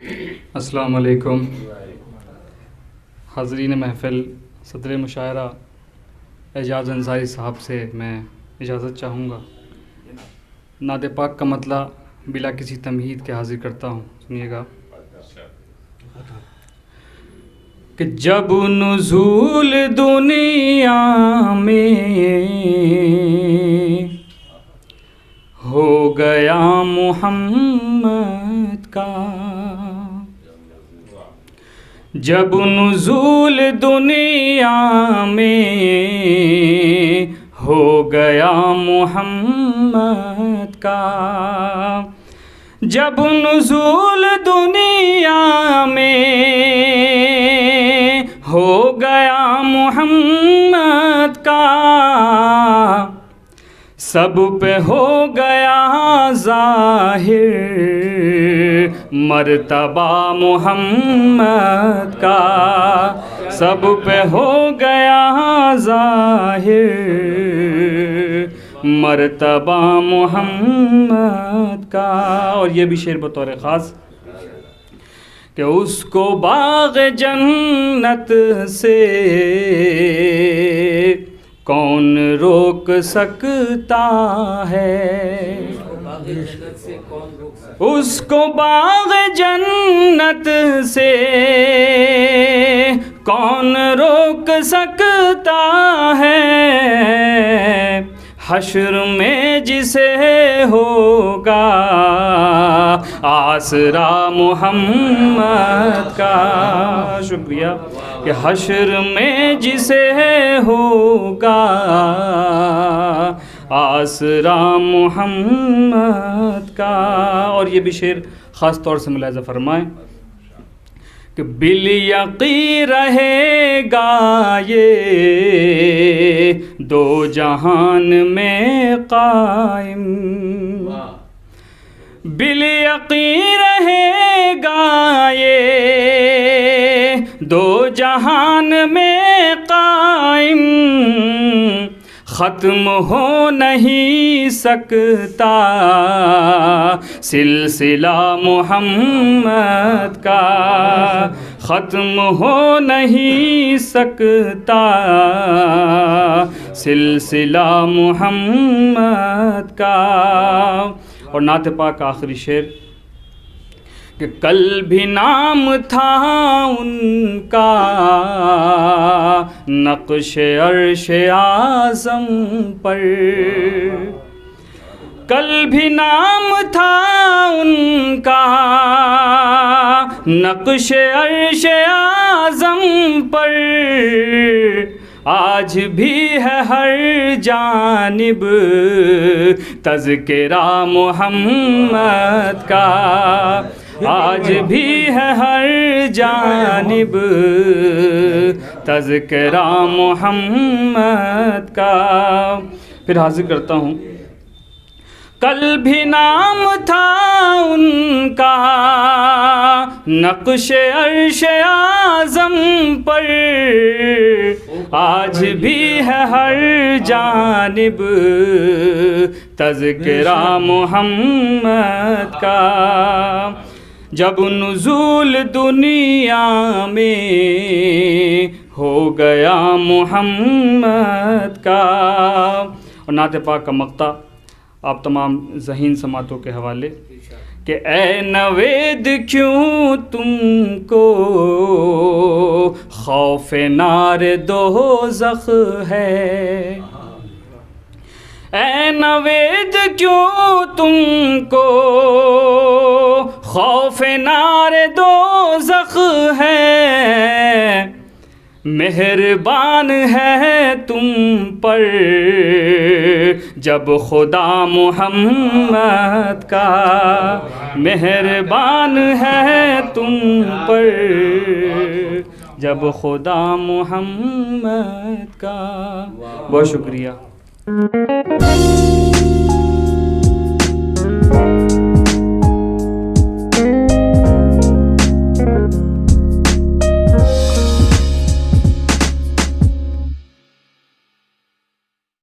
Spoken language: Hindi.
अस्सलाम वालेकुम। हाज़रीन महफ़िल, सदर मुशायरा एजाज़ अंसारी साहब से मैं इजाज़त चाहूँगा। नात पाक का मतला बिला किसी तमहीद के हाज़िर करता हूँ, सुनिएगा। कि जब नुज़ूल दुनिया में हो गया मुहम्मद का, जब नुज़ूल दुनिया में हो गया मुहम्मद का, जब नुज़ूल दुनिया में हो गया मुहम्मद का, सब पे हो गया ज़ाहिर मर्तबा मुहम्मद का, सब पे हो गया ज़ाहिर मर्तबा मुहम्मद का। और ये भी शेर बतौर ख़ास कि उसको बाग़ जन्नत से कौन रोक सकता है, उसको बाग़ जन्नत से कौन रोक सकता है, हश्र में जिसे होगा आसरा मुहम्मद का। शुक्रिया। कि हश्र में जिसे होगा आसरा मुहम्मद का। और ये भी शेर ख़ास तौर से मुलाहिज़ा फरमाएं कि बिल यक़ी रहेगा ये दो जहान में कायम, बिल यक़ी रहेगा ये दो जहान में कायम, ख़त्म हो नहीं सकता सिलसिला मुहम्मद का, ख़त्म हो नहीं सकता सिलसिला मुहम्मद का। और नात पाक का आखिरी शेर कि कल भी नाम था उनका नक्श अर्श आज़म पर, कल भी नाम था उनका नक्श अर्श आज़म पर, आज भी है हर जानिब तज़किरा मुहम्मद का, आज भी है हर जानिब तज़किरा मुहम्मद का। फिर हाज़िर करता हूँ। कल भी नाम था उनका नक्श अर्श आज़म पर, आज भी है हर जानिब तज़किरा मुहम्मद का। जब नुज़ूल दुनिया में हो गया मुहम्मद का। और नात पाक का मक्ता आप तमाम ज़हीन समातों के हवाले कि ए नवेद क्यों तुमको खौफ नार दोज़ख है, ए नवेद क्यों तुमको खौफ नार दोज़ख है, मेहरबान है तुम पर जब खुदा मुहम्मद का, मेहरबान है तुम पर जब खुदा मुहम्मद का। बहुत शुक्रिया।